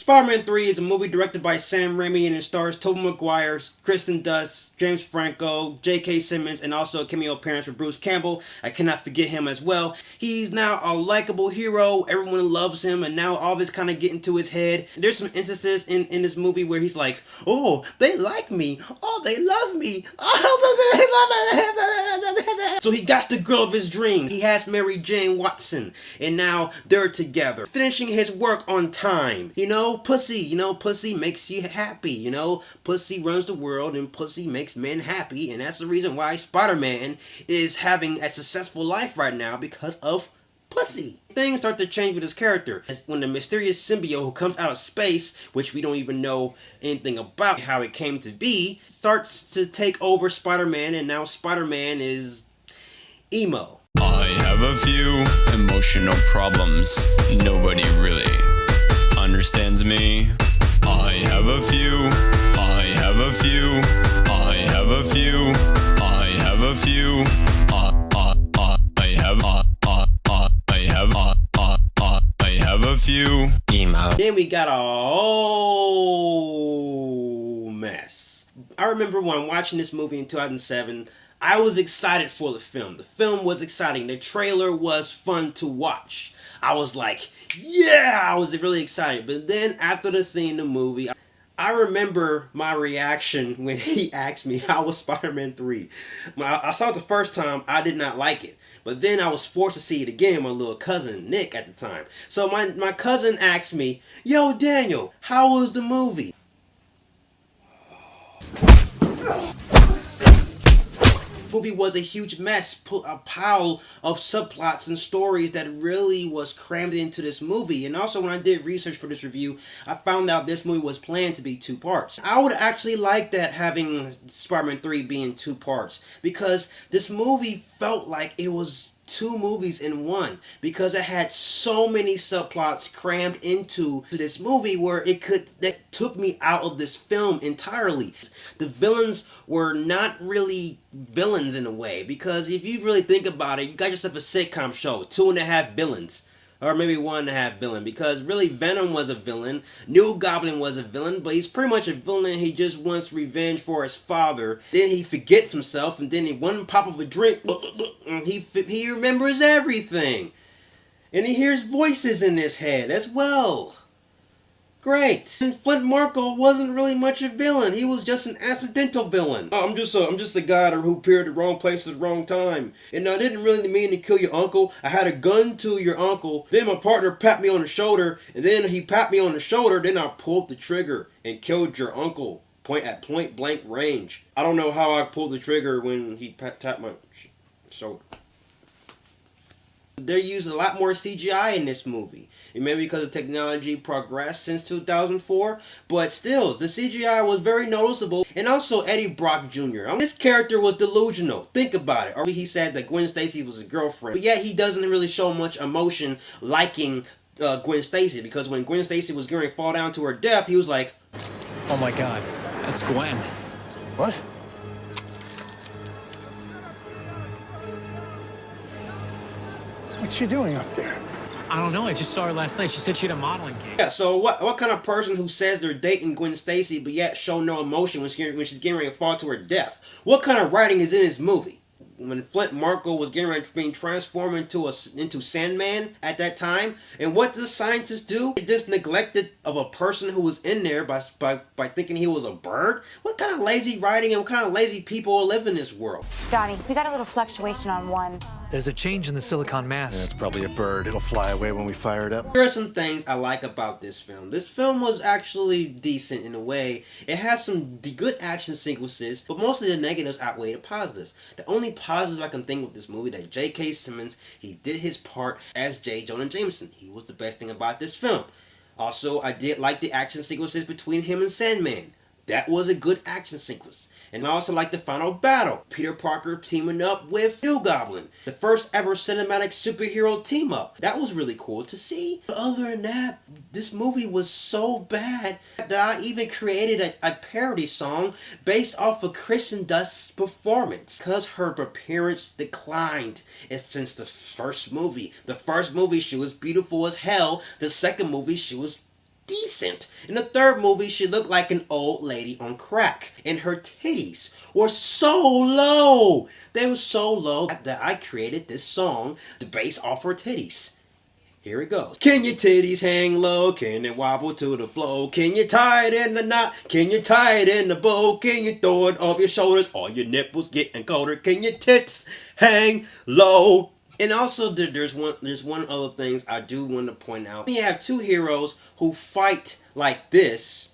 Spider-Man 3 is a movie directed by Sam Raimi and it stars Tobey Maguire, Kristen Dunst, James Franco, J.K. Simmons, and also a cameo appearance from Bruce Campbell. I cannot forget him as well. He's now a likable hero. Everyone loves him, and now all this kind of getting to his head. There's some instances in this movie where he's like, oh, they like me. Oh, they love me. Oh, so he got the girl of his dream. He has Mary Jane Watson, and now they're together, finishing his work on time. You know, pussy makes you happy. You know, pussy runs the world, and pussy makes men happy, and that's the reason why Spider-Man is having a successful life right now, because of pussy. Things start to change with his character when the mysterious symbiote who comes out of space, which we don't even know anything about how it came to be, starts to take over Spider-Man, and now Spider-Man is emo. I have a few emotional problems. Nobody really understands me. I have a few. I have a few. I have a few. I have a few. I have a few. Emo. Then we got a whole mess. I remember when watching this movie in 2007, I was excited for the film. The film was exciting. The trailer was fun to watch. I was like, yeah, I was really excited. But then after seeing the movie, I remember my reaction when he asked me how was Spider-Man 3. When I saw it the first time, I did not like it. But then I was forced to see it again with my little cousin, Nick, at the time. So my cousin asked me, yo, Daniel, how was the movie? The movie was a huge mess, a pile of subplots and stories that really was crammed into this movie. And also when I did research for this review, I found out this movie was planned to be 2 parts. I would actually like that, having Spider-Man 3 being 2 parts, because this movie felt like it was 2 movies in one, because it had so many subplots crammed into this movie where that took me out of this film entirely. The villains were not really villains in a way, because if you really think about it, you got yourself a sitcom show, 2.5 villains. Or maybe 1.5 villain, because really Venom was a villain, New Goblin was a villain, but he's pretty much a villain. He just wants revenge for his father. Then he forgets himself, and then in one pop of a drink, he remembers everything. And he hears voices in his head as well. Great. And Flint Marko wasn't really much a villain. He was just an accidental villain. I'm just a guy who appeared at the wrong place at the wrong time. And I didn't really mean to kill your uncle. I had a gun to your uncle. Then my partner pat me on the shoulder. And then he pat me on the shoulder. Then I pulled the trigger and killed your uncle. At point blank range. I don't know how I pulled the trigger when he tapped my shoulder. They used a lot more CGI in this movie. It may be because the technology progressed since 2004, but still, the CGI was very noticeable. And also Eddie Brock Jr. This character was delusional. Think about it. Or he said that Gwen Stacy was his girlfriend, but yet he doesn't really show much emotion liking Gwen Stacy, because when Gwen Stacy was going to fall down to her death, he was like, oh my god, that's Gwen. What? What's she doing up there? I don't know, I just saw her last night. She said she had a modeling gig. Yeah, so what kind of person who says they're dating Gwen Stacy but yet show no emotion when she's getting ready to fall to her death? What kind of writing is in this movie? When Flint Marko was being transformed into Sandman at that time, and what did the scientists do? They just neglected of a person who was in there by thinking he was a bird. What kind of lazy writing and what kind of lazy people live in this world? Donnie, we got a little fluctuation on 1. There's a change in the silicon mass. Yeah, it's probably a bird. It'll fly away when we fire it up. There are some things I like about this film. This film was actually decent in a way. It has some good action sequences, but mostly the negatives outweigh the positives. The only positive I can think with this movie that J.K. Simmons, he did his part as J. Jonah Jameson. He was the best thing about this film. Also, I did like the action sequences between him and Sandman. That was a good action sequence. And I also like the final battle. Peter Parker teaming up with New Goblin. The first ever cinematic superhero team up. That was really cool to see. But other than that, this movie was so bad that I even created a parody song based off of Kristen Dunst's performance. Because her appearance declined since the first movie. The first movie, she was beautiful as hell. The second movie, she was decent. In the third movie, she looked like an old lady on crack, and her titties were so low. They were so low that I created this song based off her titties. Here it goes. Can your titties hang low? Can it wobble to the floor? Can you tie it in the knot? Can you tie it in the bow? Can you throw it off your shoulders? All your nipples getting colder. Can your tits hang low? And also, there's one other thing I do want to point out. You have two heroes who fight like this.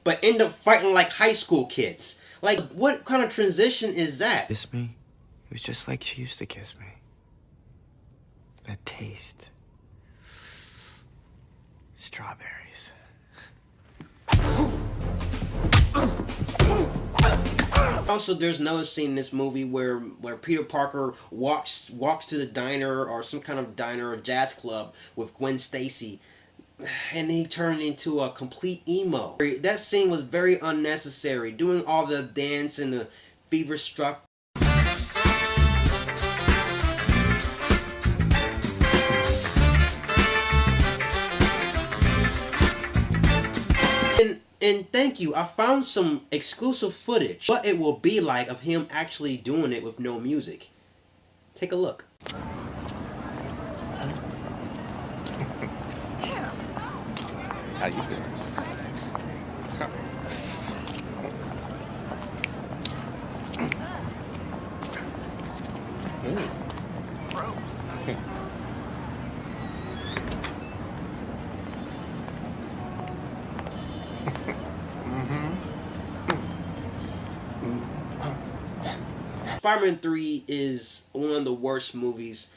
But end up fighting like high school kids. Like, what kind of transition is that? Kiss me? It was just like she used to kiss me. That taste. Strawberries. Also, there's another scene in this movie where Peter Parker walks to the diner or some kind of diner or jazz club with Gwen Stacy. And he turned into a complete emo. That scene was very unnecessary. Doing all the dance and the fever struck. And thank you, I found some exclusive footage. What it will be like of him actually doing it with no music. Take a look. How you doing? Spider-Man 3 is one of the worst movies,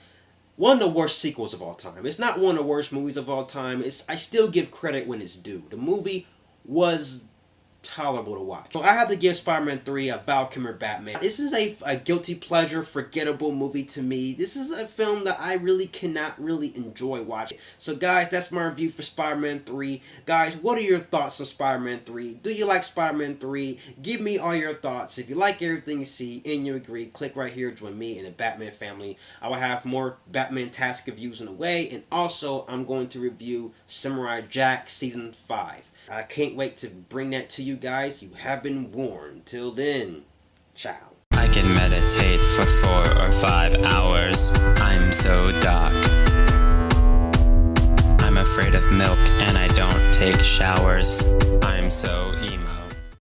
one of the worst sequels of all time. It's not one of the worst movies of all time. I still give credit when it's due. The movie was tolerable to watch. So I have to give Spider-Man 3 a Val Kilmer Batman. This is a guilty pleasure, forgettable movie to me. This is a film that I really cannot really enjoy watching. So guys, that's my review for Spider-Man 3. Guys, what are your thoughts on Spider-Man 3? Do you like Spider-Man 3? Give me all your thoughts. If you like everything you see and you agree, click right here, join me in the Batman family. I will have more Batman task reviews on the way, and also I'm going to review Samurai Jack Season 5. I can't wait to bring that to you guys. You have been warned. Till then, ciao. I can meditate for 4 or 5 hours. I'm so dark. I'm afraid of milk and I don't take showers. I'm so emo.